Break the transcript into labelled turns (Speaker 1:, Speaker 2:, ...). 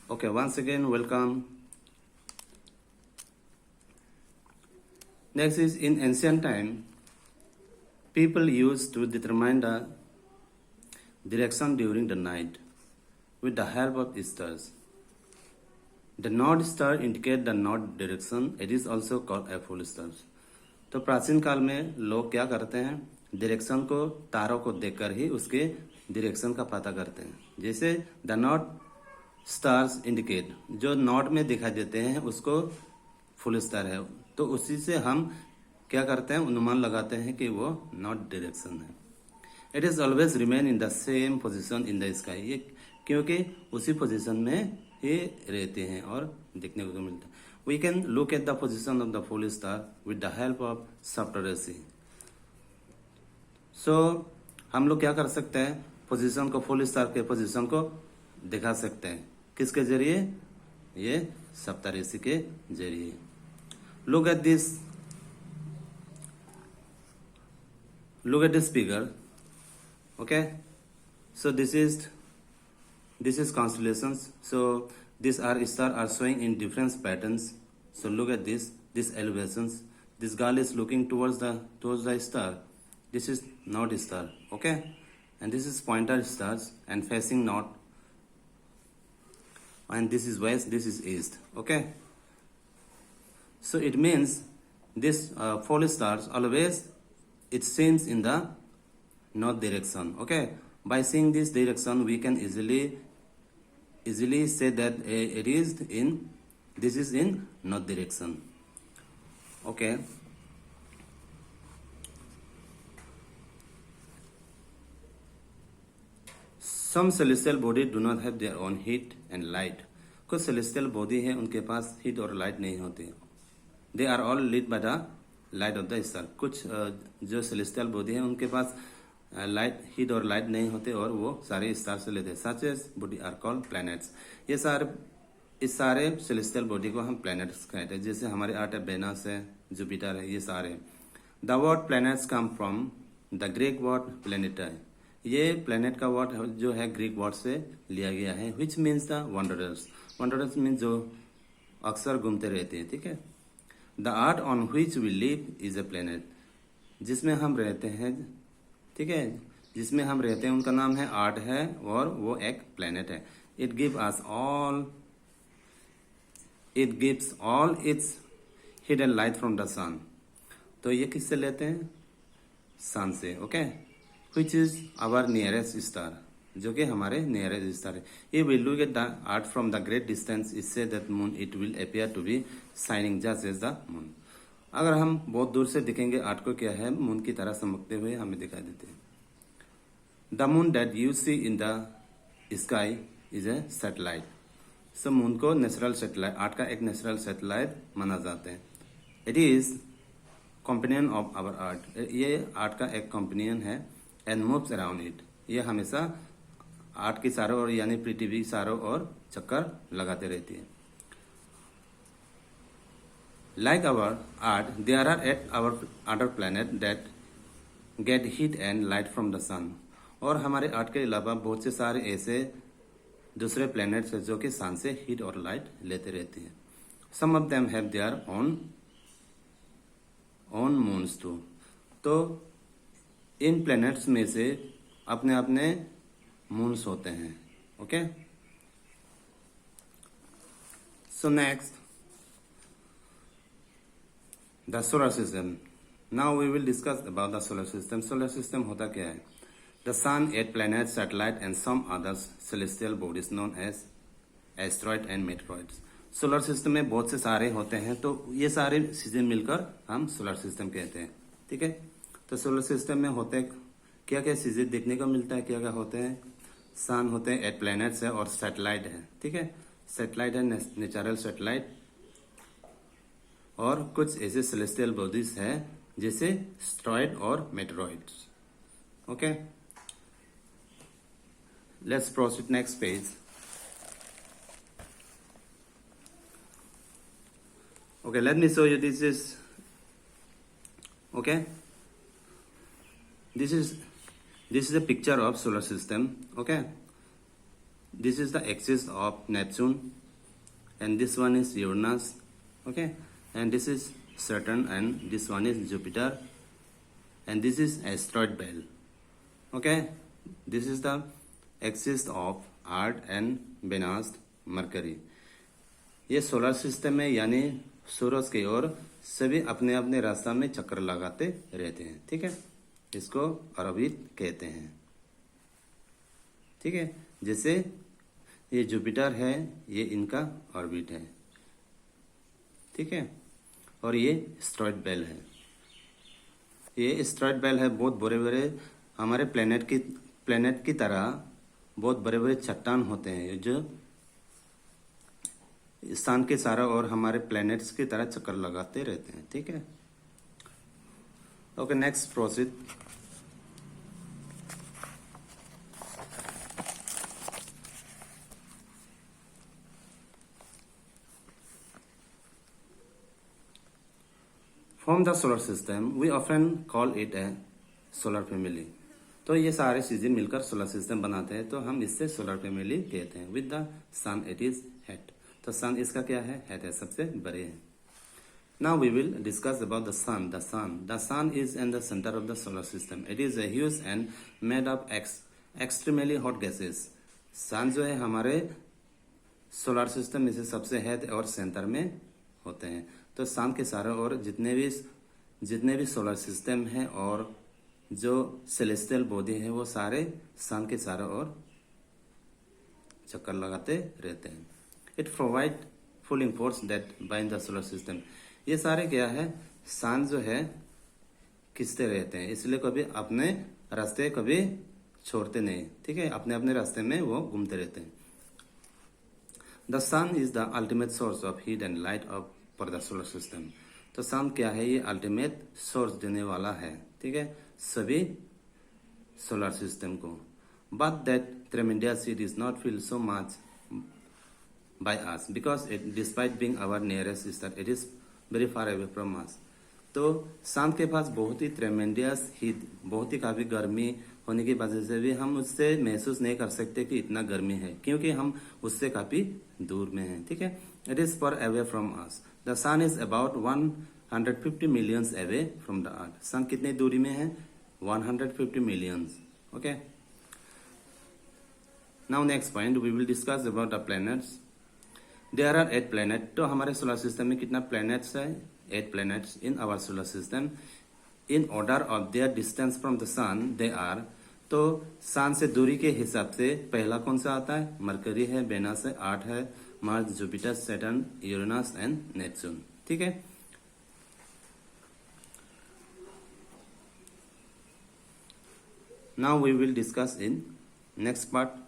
Speaker 1: Okay, once again, welcome. Next is in ancient time, people used to determine the direction during the night with the help of stars. The north star indicate the north direction. It is also called a full stars. तो प्राचीन काल में लोग क्या करते हैं, direction को तारों को देखकर ही उसके डायरेक्शन का पता करते हैं. जैसे द नॉर्थ स्टार्स इंडिकेट, जो नॉर्थ में दिखाई देते हैं उसको फुल स्टार है. तो उसी से हम क्या करते हैं, अनुमान लगाते हैं कि वो नॉर्थ डायरेक्शन है. It is always remain in the same position in the sky. ये क्योंकि उसी पोजिशन में ही रहते हैं और देखने को मिलता है. We can look at the position of the full star with the help of Saptarishi. So हम लोग क्या कर सकते हैं, पोजीशन को, फुल स्टार के पोजीशन को दिखा सकते हैं. किसके जरिए? ये सप्तऋषि के जरिए. Look at this figure. Okay, so this is constellations. So these stars are showing in different patterns. So look at these elevations. This girl is looking towards the star. This is north star. Okay, and this is pointer stars and facing north. And this is west. This is east. Okay. So it means this full stars always it seems in the north direction. Okay. By seeing this direction, we can easily say that this is in north direction. Okay. Some celestial body do not have their own heat and light. कुछ celestial body है उनके पास heat और light नहीं होती. They are all lit by the light of the star. कुछ जो celestial body है उनके पास लाइट, हीट और लाइट नहीं होते और वो सारे स्टार से लेते हैं. Such as body are called planets. इस सारे सेलेस्टियल बॉडी को हम प्लैनेट्स कहते हैं. जैसे हमारे आठ है, वेनस है, जुपिटर है, ये सारे. The word planets come from the Greek word planeta. ये प्लैनेट का वर्ड जो है ग्रीक वर्ड से लिया गया है, which means the wanderers. Wanderers means जो अक्सर घूमते रहते हैं. ठीक है. The earth on which we live is a planet. जिसमें हम रहते हैं, ठीक है, जिसमें हम रहते हैं उनका नाम है आर्ट है और वो एक प्लेनेट है. It gives all its hidden light from the sun. तो ये किससे लेते हैं? सन से. Okay. Which is our nearest star, जो कि हमारे नियरेस्ट स्टार है. ये will look at the art from the great distance it say that moon it will appear to be shining just as the moon. अगर हम बहुत दूर से दिखेंगे आर्ट को, क्या है, मून की तरह चमकते हुए हमें दिखाई देते हैं. The moon that you see in the sky is a satellite. So moon को नेचुरल सैटेलाइट, आर्ट का एक नेचुरल सैटेलाइट माना जाता है. It is companion of our earth. ये आर्ट का एक कंपेनियन है. And moves around it. ये हमेशा आर्ट के चारों ओर यानी पृथ्वी चारों ओर चक्कर लगाते रहती है. Like our art, there are 8 other planets that get heat and light from the sun. और हमारे आर्ट के अलावा बहुत से सारे ऐसे दूसरे प्लैनेट्स हैं जो कि सन से हीट और लाइट लेते रहते हैं. Some of them have their own moons too. तो इन प्लैनेट्स में से अपने अपने मून्स होते हैं. Okay. So next, the solar system. Now we will discuss about the solar system. Solar system होता क्या है? The sun, 8 planet, satellite and some others celestial bodies known as asteroid and meteoroids. Solar system में बहुत से सारे होते हैं, तो ये सारे चीजें मिलकर हम सोलर सिस्टम कहते हैं. ठीक है. तो सोलर सिस्टम में होते क्या क्या चीजें देखने को मिलता है, क्या क्या होते हैं? सन होते हैं, 8 प्लैनेट्स है और सैटेलाइट है. ठीक है. सैटेलाइट है नेचुरल सैटेलाइट, और कुछ ऐसे सेलेस्टियल बॉडीज है जैसे एस्ट्रॉइड और meteoroids. Okay. Let's proceed next page. Okay, let me show you. This is a picture of solar system. Okay, this is the axis of Neptune, and this one is Uranus, okay, and this is Saturn, and this one is Jupiter, and this is asteroid belt, okay. This is the axis of Earth and Venus, Mercury. ये solar system में यानी सूरज की ओर सभी अपने अपने रास्ता में चक्कर लगाते रहते हैं, ठीक है। इसको ऑर्बिट कहते हैं, ठीक है। जैसे ये जुपिटर है, ये इनका ऑर्बिट है, ठीक है। और ये एस्टेरॉयड बेल्ट है, ये एस्टेरॉयड बेल्ट है। बहुत बड़े बड़े हमारे प्लेनेट की तरह बहुत बड़े बड़े चट्टान होते हैं जो सन के चारों ओर हमारे प्लैनेट्स की तरह चक्कर लगाते रहते हैं, ठीक है। Okay, next proceed. From the solar system we often call it a solar family. तो ये सारे चीजें मिलकर सोलर सिस्टम बनाते हैं, तो हम इससे सोलर फैमिली कहते हैं। With the sun it is head, तो सन इसका क्या है? हेड है, सबसे बड़े है। Now we will discuss about the sun. The sun is in the centre of the solar system. It is a huge and made of extremely hot gases. Sun जो है हमारे सोलर सिस्टम में से सबसे हेड और centre में होते हैं। तो सन के चारों ओर जितने भी सोलर सिस्टम है और जो सेलेस्टियल बॉडी है वो सारे सन के चारों ओर चक्कर लगाते रहते हैं। It provide pulling force that bind the solar system. ये सारे क्या है? सन जो है खींचते रहते हैं, इसलिए कभी अपने रास्ते कभी छोड़ते नहीं, ठीक है। अपने अपने रास्ते में वो घूमते रहते हैं। The sun is the ultimate source of heat and light of for the solar system. तो सन क्या है? ये अल्टीमेट सोर्स देने वाला है, ठीक है, सभी सोलर सिस्टम को। But that ट्रेमेंडस heat is not feel so much by us because it despite being our nearest star it is very far away from us। तो सन के पास बहुत ही ट्रेमेंडियस हीट, बहुत ही काफी गर्मी होने की वजह से भी हम उससे महसूस नहीं कर सकते कि इतना गर्मी है, क्योंकि हम उससे काफी दूर में हैं, ठीक है। It is far away from us. The sun is about 150 millions away from the earth. Sun कितनी दूरी में है? 150 millions, okay. Now next point we will discuss about the planets. There are 8 planet. तो हमारे सोलर सिस्टम में कितना planets है? 8 planets in our solar system. In order of their distance from the sun they are. तो sun से दूरी के हिसाब से पहला कौन सा आता है? मरकरी है, वेनस है, अर्थ है, Mars, Jupiter, Saturn, Uranus and Neptune, ठीक है। Now we will discuss in next part.